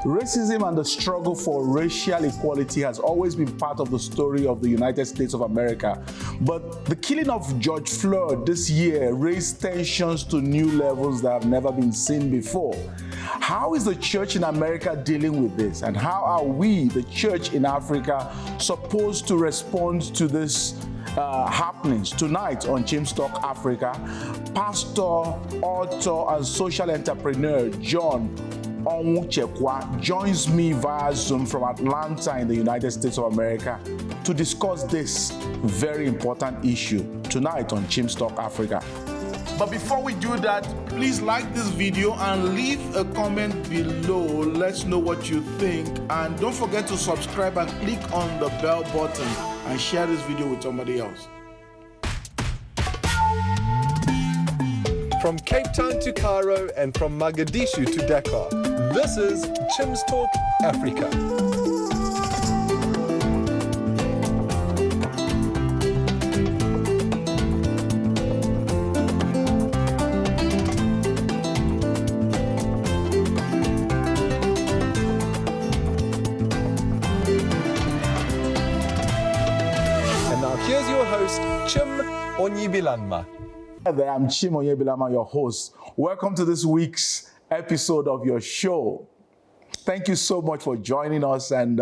Racism and the struggle for racial equality has always been part of the story of the United States of America. But the killing of George Floyd this year raised tensions to new levels that have never been seen before. How is the church in America dealing with this? And how are we, the church in Africa, supposed to respond to this happenings? Tonight on Chim Talk Africa, pastor, author, and social entrepreneur John Onwuchekwa joins me via Zoom from Atlanta in the United States of America to discuss this very important issue tonight on Chim Talk Africa. But before we do that, please like this video and leave a comment below. Let's know what you think. And don't forget to subscribe and click on the bell button and share this video with somebody else. From Cape Town to Cairo and from Mogadishu to Dakar, this is Chim's Talk Africa. And now here's your host, Chim Onwuchekwa. Hi there, I'm Chim Onwuchekwa, your host. Welcome to this week's episode of your show. Thank you so much for joining us, and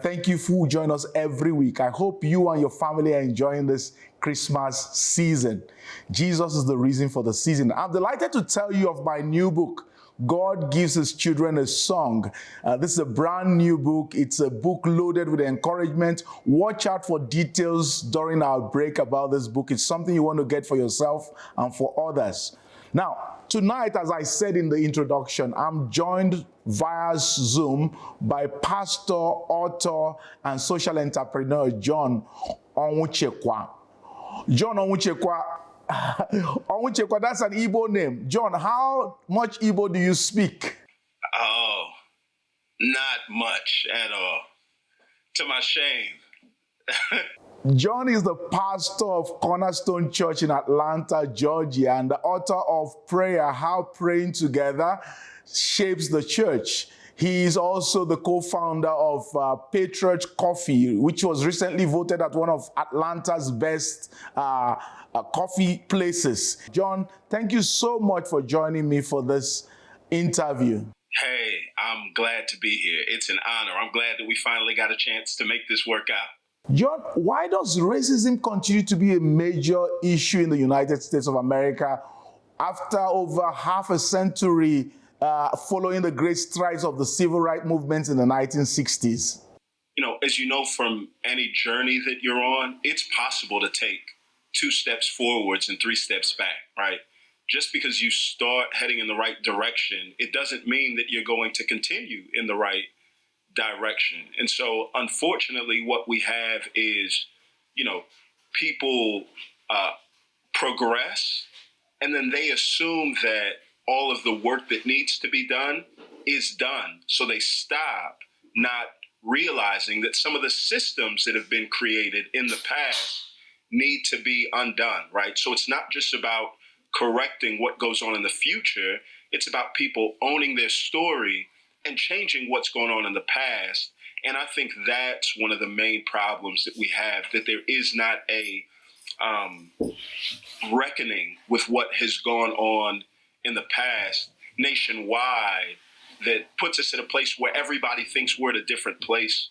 thank you for joining us every week. I hope you and your family are enjoying this Christmas season. Jesus is the reason for the season. I'm delighted to tell you of my new book, God Gives His Children a Song. This is a brand new book. It's a book loaded with encouragement. Watch out for details during our break about this book. It's something you want to get for yourself and for others. Now, tonight, as I said in the introduction, I'm joined via Zoom by pastor, author, and social entrepreneur John Onwuchekwa. John Onwuchekwa, Onwuchekwa, that's an Igbo name. John, how much Igbo do you speak? Oh, not much at all. To my shame. John is the pastor of Cornerstone Church in Atlanta, Georgia, and the author of Prayer, How Praying Together Shapes the Church. He is also the co-founder of Patriot Coffee, which was recently voted as one of Atlanta's best coffee places. John, thank you so much for joining me for this interview. Hey, I'm glad to be here. It's an honor. I'm glad that we finally got a chance to make this work out. John, why does racism continue to be a major issue in the United States of America after over half a century following the great strides of the civil rights movements in the 1960s? You know, as you know from any journey that you're on, it's possible to take 2 steps forwards and 3 steps back, right? Just because you start heading in the right direction, it doesn't mean that you're going to continue in the right direction. And so, unfortunately, what we have is, you know, people progress, and then they assume that all of the work that needs to be done is done. So they stop, not realizing that some of the systems that have been created in the past need to be undone, right? So it's not just about correcting what goes on in the future. It's about people owning their story and changing what's going on in the past. And I think that's one of the main problems that we have, that there is not a reckoning with what has gone on in the past nationwide that puts us in a place where everybody thinks we're at a different place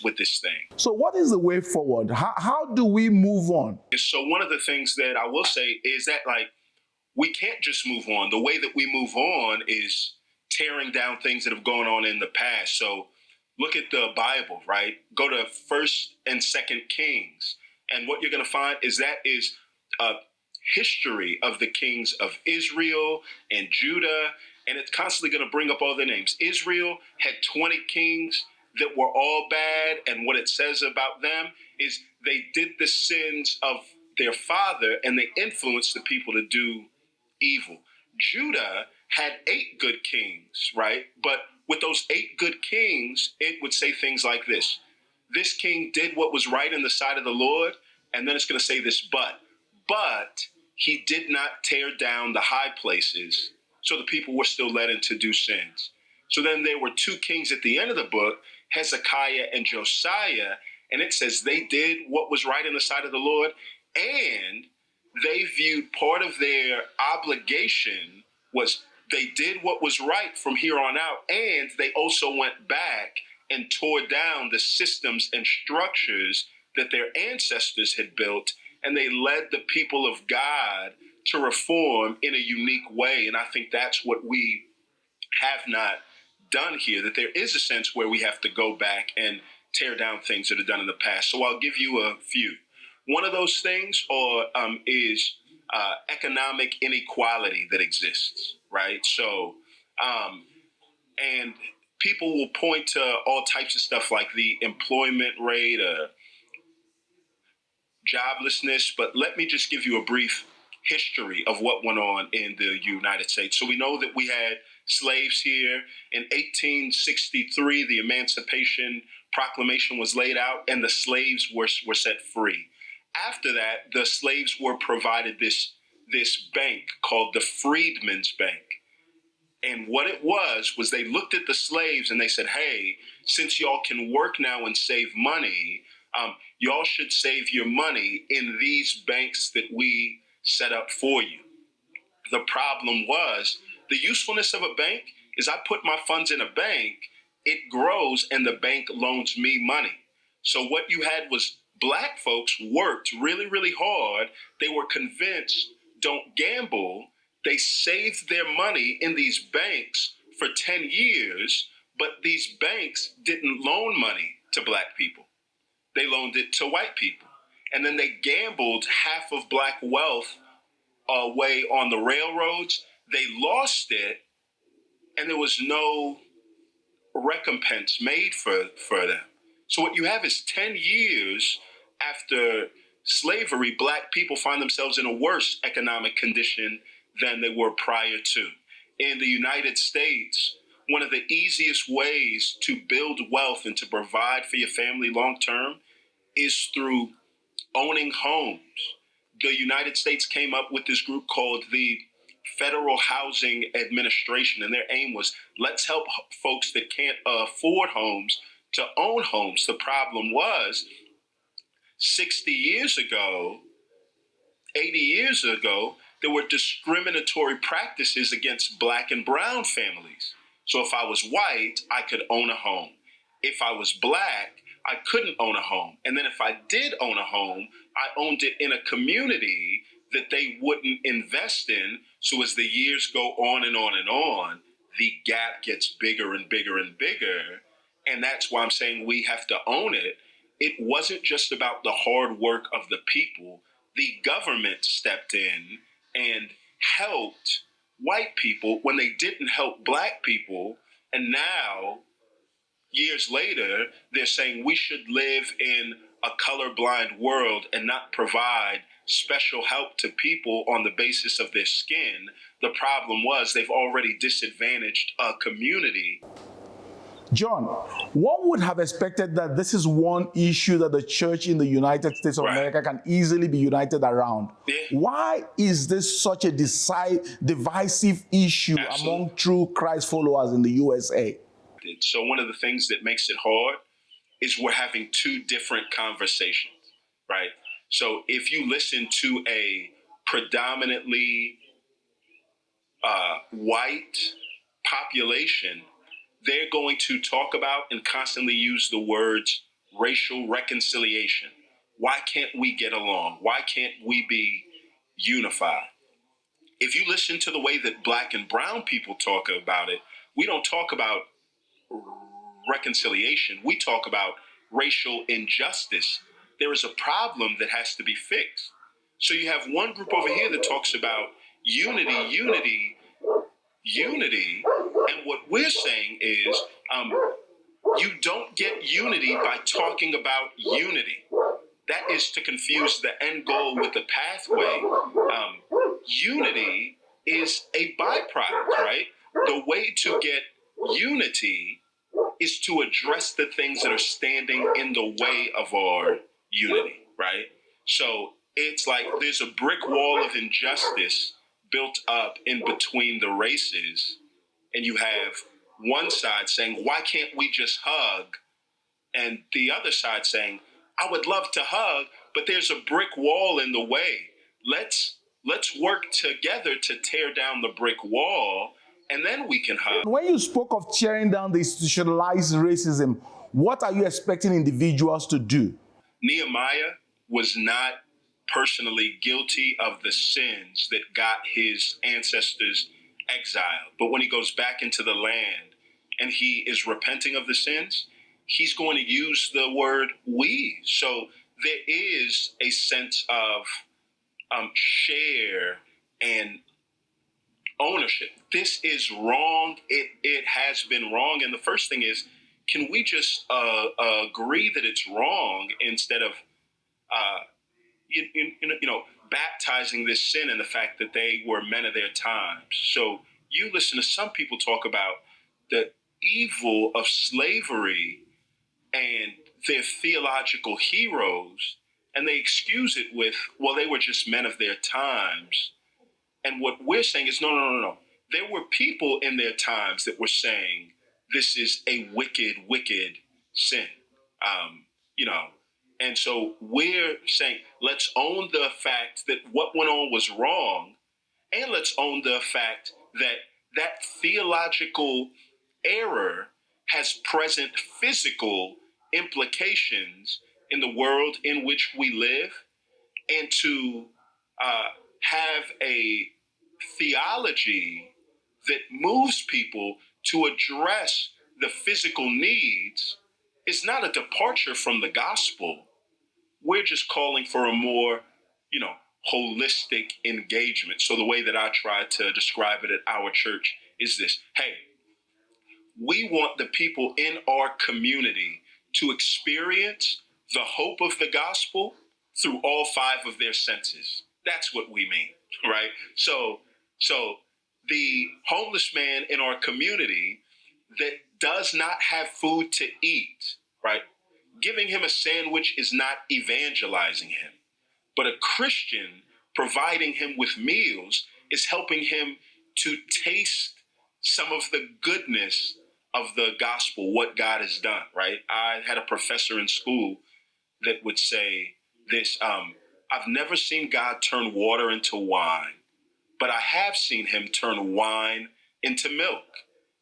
with this thing. So what is the way forward? How do we move on? So one of the things that I will say is that, like, we can't just move on. The way that we move on is tearing down things that have gone on in the past. So look at the Bible, right? Go to 1st and 2nd Kings. And what you're going to find is that is a history of the kings of Israel and Judah. And it's constantly going to bring up all their names. Israel had 20 kings that were all bad. And what it says about them is they did the sins of their father and they influenced the people to do evil. Judah had 8 good kings, right? But with those 8 good kings, it would say things like this. This king did what was right in the sight of the Lord. And then it's going to say this, but he did not tear down the high places. So the people were still led into do sins. So then there were two kings at the end of the book, Hezekiah and Josiah, and it says they did what was right in the sight of the Lord, and they viewed part of their obligation was they did what was right from here on out, and they also went back and tore down the systems and structures that their ancestors had built, and they led the people of God to reform in a unique way. And I think that's what we have not done here, that there is a sense where we have to go back and tear down things that are done in the past. So I'll give you a few. One of those things is economic inequality that exists, right? So, and people will point to all types of stuff like the employment rate, joblessness, but let me just give you a brief history of what went on in the United States. So we know that we had slaves here. In 1863, the Emancipation Proclamation was laid out and the slaves were set free. After that, the slaves were provided this bank called the Freedmen's Bank. And what it was they looked at the slaves and they said, hey, since y'all can work now and save money, y'all should save your money in these banks that we set up for you. The problem was the usefulness of a bank is I put my funds in a bank, it grows, and the bank loans me money. So what you had was Black folks worked really, really hard. They were convinced, don't gamble. They saved their money in these banks for 10 years, but these banks didn't loan money to Black people. They loaned it to white people. And then they gambled half of Black wealth away on the railroads. They lost it, and there was no recompense made for them. So what you have is 10 years after slavery, Black people find themselves in a worse economic condition than they were prior to. In the United States, one of the easiest ways to build wealth and to provide for your family long term is through owning homes. The United States came up with this group called the Federal Housing Administration, and their aim was, let's help folks that can't afford homes to own homes. The problem was 60 years ago, 80 years ago, there were discriminatory practices against Black and brown families. So if I was white, I could own a home. If I was Black, I couldn't own a home. And then if I did own a home, I owned it in a community that they wouldn't invest in. So as the years go on and on and on, the gap gets bigger and bigger and bigger. And that's why I'm saying we have to own it. It wasn't just about the hard work of the people. The government stepped in and helped white people when they didn't help Black people. And now, years later, they're saying we should live in a colorblind world and not provide special help to people on the basis of their skin. The problem was they've already disadvantaged a community. John, one would have expected that this is one issue that the church in the United States of America can easily be united around. Yeah. Why is this such a divisive issue among true Christ followers in the USA? So one of the things that makes it hard is we're having two different conversations, right? So if you listen to a predominantly white population, they're going to talk about and constantly use the words racial reconciliation. Why can't we get along? Why can't we be unified? If you listen to the way that Black and brown people talk about it, we don't talk about reconciliation. We talk about racial injustice. There is a problem that has to be fixed. So you have one group over here that talks about unity. And what we're saying is you don't get unity by talking about unity. That is to confuse the end goal with the pathway. Unity is a byproduct, right? The way to get unity is to address the things that are standing in the way of our unity, right? So it's like there's a brick wall of injustice built up in between the races, and you have one side saying, why can't we just hug? And the other side saying, I would love to hug, but there's a brick wall in the way. Let's work together to tear down the brick wall, and then we can hug. When you spoke of tearing down the institutionalized racism, what are you expecting individuals to do? Nehemiah was not personally guilty of the sins that got his ancestors exiled. But when he goes back into the land and he is repenting of the sins, he's going to use the word we. So there is a sense of share and ownership. This is wrong. It has been wrong. And the first thing is, can we just agree that it's wrong instead of baptizing this sin in the fact that they were men of their times? So you listen to some people talk about the evil of slavery and their theological heroes, and they excuse it with, well, they were just men of their times. And what we're saying is, no. There were people in their times that were saying this is a wicked, wicked sin. And so we're saying, let's own the fact that what went on was wrong, and let's own the fact that that theological error has present physical implications in the world in which we live, and to have a theology that moves people to address the physical needs is not a departure from the gospel. We're just calling for a more, holistic engagement. So the way that I try to describe it at our church is this: hey, we want the people in our community to experience the hope of the gospel through all five of their senses. That's what we mean, right? So the homeless man in our community that does not have food to eat, right? Giving him a sandwich is not evangelizing him. But a Christian providing him with meals is helping him to taste some of the goodness of the gospel, what God has done, right? I had a professor in school that would say this, I've never seen God turn water into wine, but I have seen him turn wine into milk.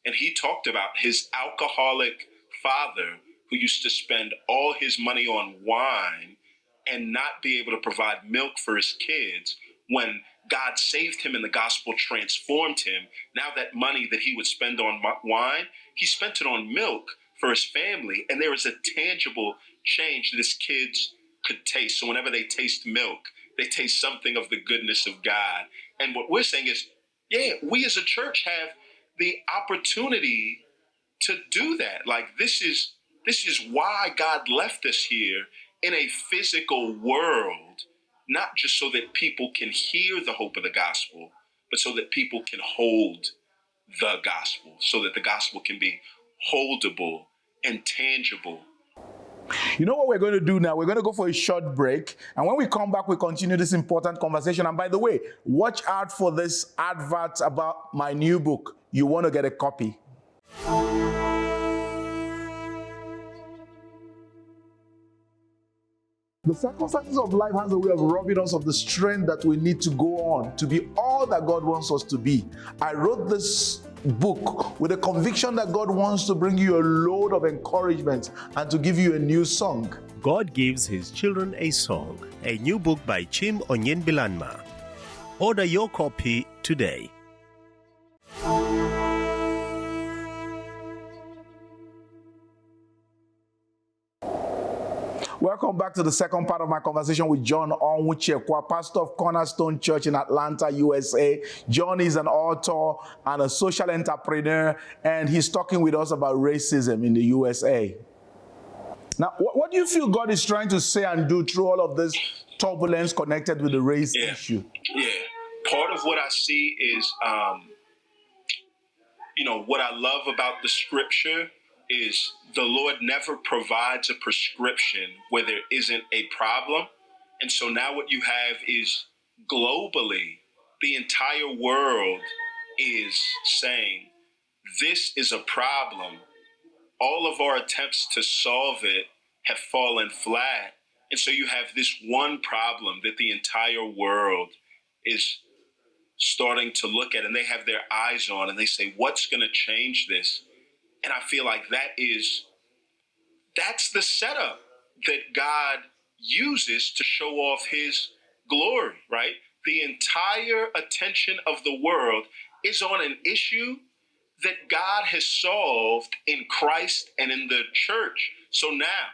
And he talked about his alcoholic father who used to spend all his money on wine and not be able to provide milk for his kids. When God saved him and the gospel transformed him, now that money that he would spend on wine, he spent it on milk for his family. And there was a tangible change that his kids could taste. So whenever they taste milk, they taste something of the goodness of God. And what we're saying is, yeah, we as a church have the opportunity to do that. Like, this is why God left us here in a physical world, not just so that people can hear the hope of the gospel, but so that people can hold the gospel, so that the gospel can be holdable and tangible. You know what we're going to do now? We're going to go for a short break. And when we come back, we continue this important conversation. And by the way, watch out for this advert about my new book. You want to get a copy. The circumstances of life has a way of robbing us of the strength that we need to go on, to be all that God wants us to be. I wrote this book with a conviction that God wants to bring you a load of encouragement and to give you a new song. God Gives His Children a Song, a new book by Chim Onyenbilanma. Order your copy today. Welcome back to the second part of my conversation with John Onwuchekwa, pastor of Cornerstone Church in Atlanta, USA. John is an author and a social entrepreneur, and he's talking with us about racism in the USA. Now, what do you feel God is trying to say and do through all of this turbulence connected with the race issue? Yeah. Part of what I see is, what I love about the scripture is the Lord never provides a prescription where there isn't a problem. And so now what you have is, globally, the entire world is saying this is a problem. All of our attempts to solve it have fallen flat. And so you have this one problem that the entire world is starting to look at, and they have their eyes on, and they say, what's going to change this? And I feel like that's the setup that God uses to show off his glory, right? The entire attention of the world is on an issue that God has solved in Christ and in the church. So now,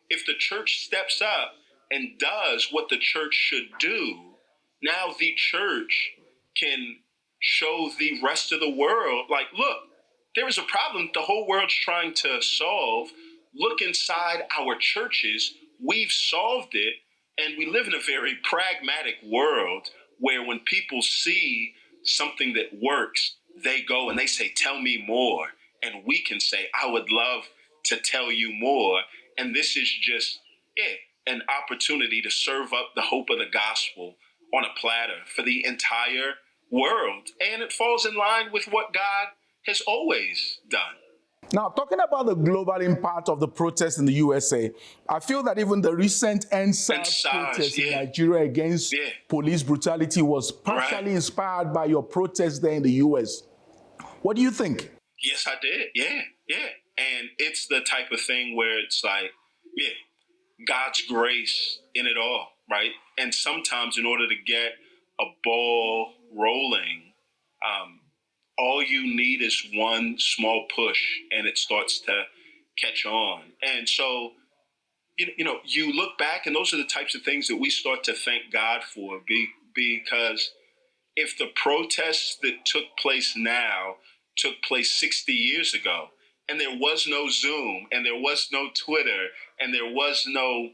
if the church steps up and does what the church should do, now the church can show the rest of the world, like, look, there is a problem the whole world's trying to solve. Look inside our churches. We've solved it. And we live in a very pragmatic world where when people see something that works, they go and they say, tell me more. And we can say, I would love to tell you more. And this is just an opportunity to serve up the hope of the gospel on a platter for the entire world. And it falls in line with what God has always done. Now, talking about the global impact of the protests in the USA, I feel that even the recent EndSARS protest in Nigeria against police brutality was partially inspired by your protest there in the US. What do you think? Yes, I did. Yeah. And it's the type of thing where it's like, God's grace in it all, right? And sometimes in order to get a ball rolling, all you need is one small push and it starts to catch on. And so, you look back and those are the types of things that we start to thank God for, because if the protests that took place now took place 60 years ago, and there was no Zoom, and there was no Twitter, and there was no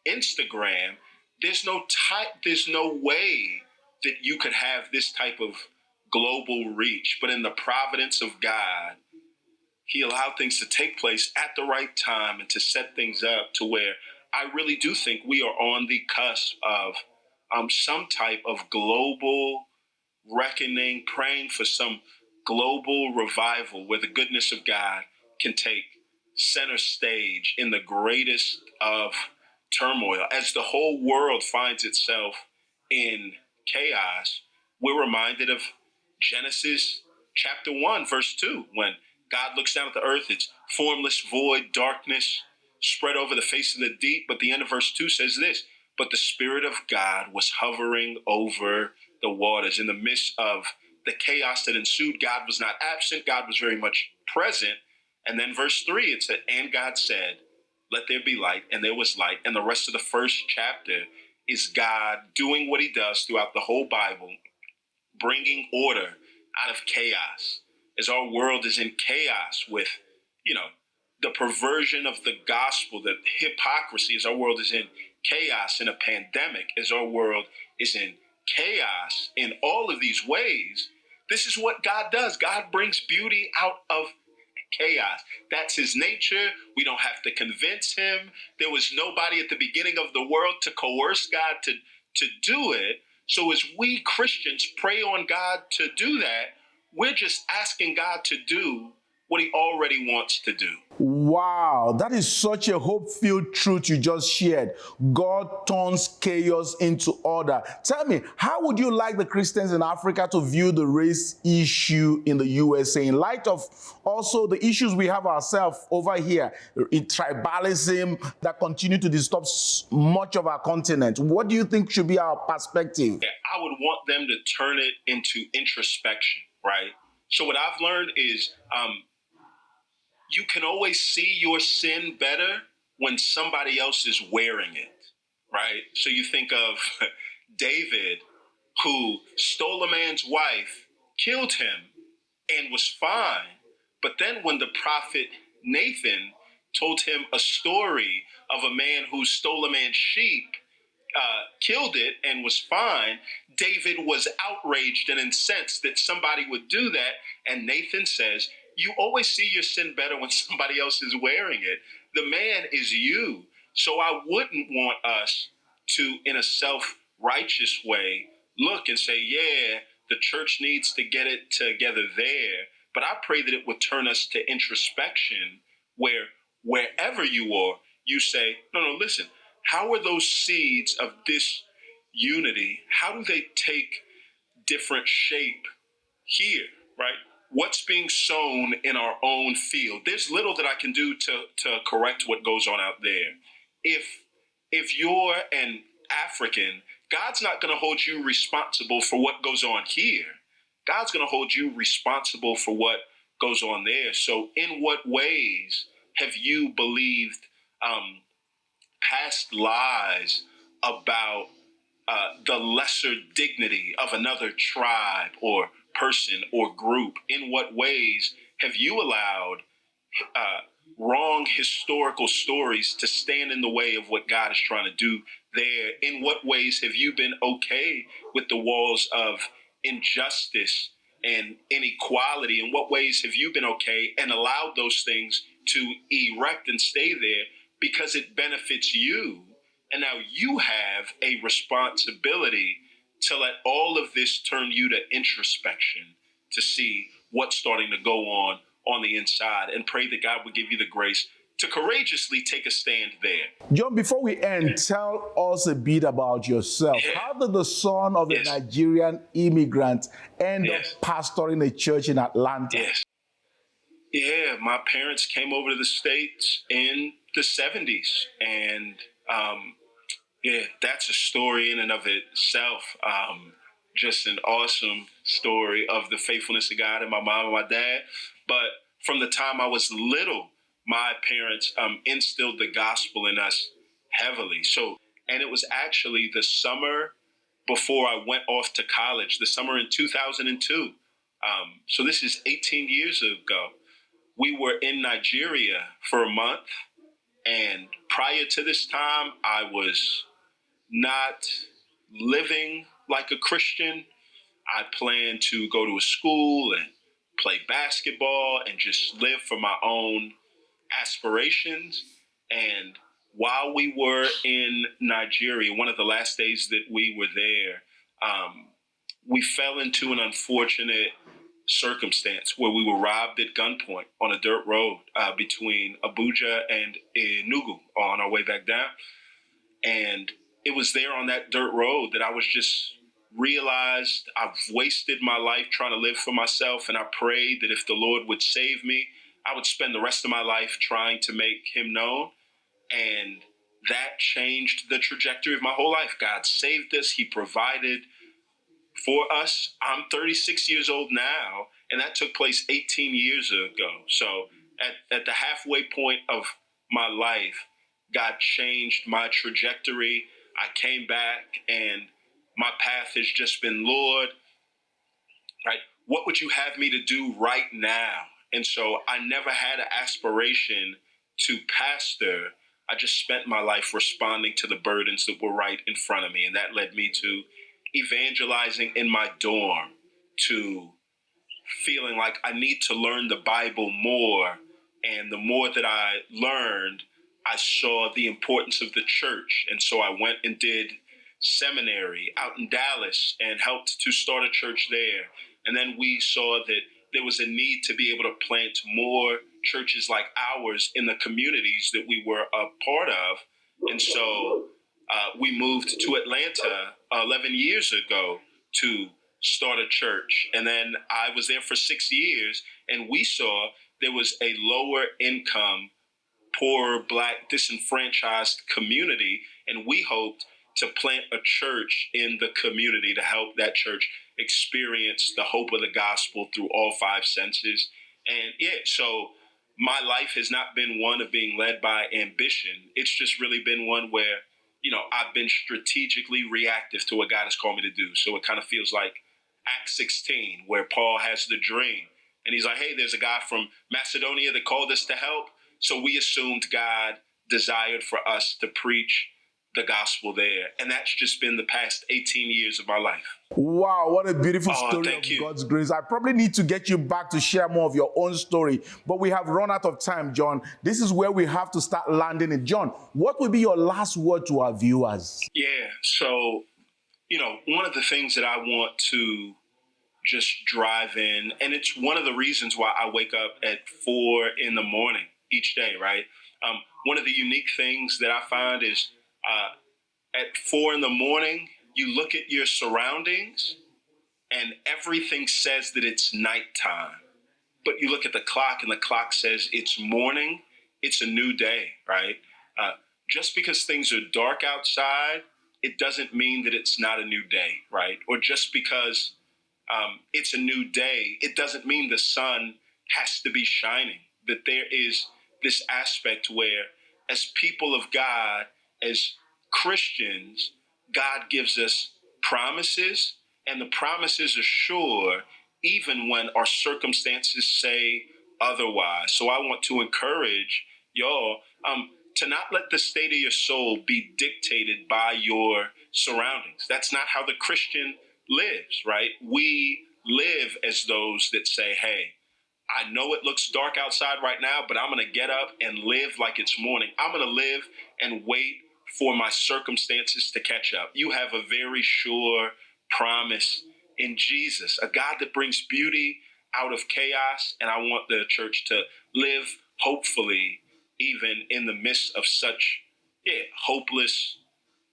Instagram, there's no way that you could have this type of global reach. But in the providence of God, he allowed things to take place at the right time and to set things up to where I really do think we are on the cusp of some type of global reckoning, praying for some global revival where the goodness of God can take center stage in the greatest of turmoil. As the whole world finds itself in chaos, we're reminded of Genesis chapter 1, verse 2, when God looks down at the earth, it's formless, void, darkness spread over the face of the deep. But the end of verse 2 says this, but the Spirit of God was hovering over the waters. In the midst of the chaos that ensued, God was not absent. God was very much present. And then verse 3, it said, and God said, let there be light, and there was light. And the rest of the first chapter is God doing what he does throughout the whole Bible, bringing order out of chaos. As our world is in chaos with, the perversion of the gospel, the hypocrisy, as our world is in chaos in a pandemic, as our world is in chaos in all of these ways, this is what God does. God brings beauty out of chaos. That's his nature. We don't have to convince him. There was nobody at the beginning of the world to coerce God to do it. So as we Christians pray on God to do that, we're just asking God to do what he already wants to do. Wow, that is such a hope-filled truth you just shared. God turns chaos into order. Tell me, how would you like the Christians in Africa to view the race issue in the USA in light of also the issues we have ourselves over here in tribalism that continue to disturb much of our continent? What do you think should be our perspective? I would want them to turn it into introspection, right? So what I've learned is you can always see your sin better when somebody else is wearing it, right? So you think of David, who stole a man's wife, killed him, and was fine. But then when the prophet Nathan told him a story of a man who stole a man's sheep, killed it, and was fine, David was outraged and incensed that somebody would do that. And Nathan says, you always see your sin better when somebody else is wearing it. The man is you. So I wouldn't want us to, in a self-righteous way, look and say, yeah, the church needs to get it together there. But I pray that it would turn us to introspection where wherever you are, you say, no, listen, how are those seeds of this unity, how do they take different shape here, right? What's being sown in our own field? There's little that I can do to correct what goes on out there. If you're an African, God's not going to hold you responsible for what goes on here. God's going to hold you responsible for what goes on there. So in what ways have you believed past lies about the lesser dignity of another tribe or person or group? In what ways have you allowed wrong historical stories to stand in the way of what God is trying to do there? In what ways have you been okay with the walls of injustice and inequality? In what ways have you been okay and allowed those things to erect and stay there because it benefits you? And now you have a responsibility to let all of this turn you to introspection, to see what's starting to go on the inside, and pray that God would give you the grace to courageously take a stand there. John, before we end, tell us a bit about yourself. Yeah. How did the son of a Nigerian immigrant end up pastoring a church in Atlanta? Yes. Yeah, my parents came over to the States in the 70s. And that's a story in and of itself. Just an awesome story of the faithfulness of God and my mom and my dad. But from the time I was little, my parents instilled the gospel in us heavily. And it was actually the summer before I went off to college, the summer in 2002. So this is 18 years ago. We were in Nigeria for a month. And prior to this time, I was not living like a Christian. I planned to go to a school and play basketball and just live for my own aspirations. And while we were in Nigeria, one of the last days that we were there, we fell into an unfortunate circumstance where we were robbed at gunpoint on a dirt road between Abuja and Enugu on our way back down. And it was there on that dirt road that I was just realized I've wasted my life trying to live for myself. And I prayed that if the Lord would save me, I would spend the rest of my life trying to make him known. And that changed the trajectory of my whole life. God saved us. He provided for us. I'm 36 years old now, and that took place 18 years ago. So at the halfway point of my life, God changed my trajectory. I came back, and my path has just been, Lord, right, what would you have me to do right now? And so I never had an aspiration to pastor. I just spent my life responding to the burdens that were right in front of me. And that led me to evangelizing in my dorm, to feeling like I need to learn the Bible more. And the more that I learned, I saw the importance of the church. And so I went and did seminary out in Dallas and helped to start a church there. And then we saw that there was a need to be able to plant more churches like ours in the communities that we were a part of. And so we moved to Atlanta 11 years ago to start a church. And then I was there for 6 years, and we saw there was a lower income, poor, Black, disenfranchised community. And we hoped to plant a church in the community to help that church experience the hope of the gospel through all five senses. And so my life has not been one of being led by ambition. It's just really been one where, I've been strategically reactive to what God has called me to do. So it kind of feels like Acts 16, where Paul has the dream. And he's like, hey, there's a guy from Macedonia that called us to help. So we assumed God desired for us to preach the gospel there. And that's just been the past 18 years of my life. Wow, what a beautiful story of you. God's grace. I probably need to get you back to share more of your own story, but we have run out of time, John. This is where we have to start landing it. John, what will be your last word to our viewers? Yeah, so, one of the things that I want to just drive in. And it's one of the reasons why I wake up at 4 in the morning each day, right? One of the unique things that I find is at 4 in the morning, you look at your surroundings and everything says that it's nighttime. But you look at the clock and the clock says it's morning, it's a new day, right? Just because things are dark outside, it doesn't mean that it's not a new day, right? Or just because it's a new day, it doesn't mean the sun has to be shining. That there is this aspect where, as people of God, as Christians, God gives us promises, and the promises are sure even when our circumstances say otherwise. So I want to encourage y'all to not let the state of your soul be dictated by your surroundings. That's not how the Christian lives, right? We live as those that say, hey, I know it looks dark outside right now, but I'm going to get up and live like it's morning. I'm going to live and wait for my circumstances to catch up. You have a very sure promise in Jesus, a God that brings beauty out of chaos. And I want the church to live hopefully even in the midst of such hopeless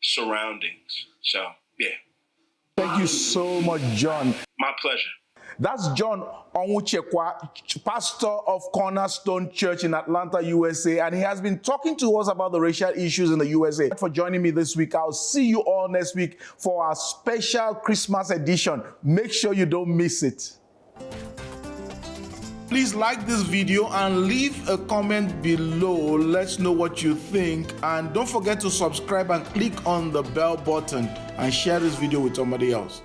surroundings. So, Thank you so much, John. My pleasure. That's John Onwuchekwa, pastor of Cornerstone Church in Atlanta, USA, and he has been talking to us about the racial issues in the USA. For joining me this week, I'll see you all next week for our special Christmas edition. Make sure you don't miss it. Please like this video and leave a comment below. Let's know what you think, and don't forget to subscribe and click on the bell button and share this video with somebody else.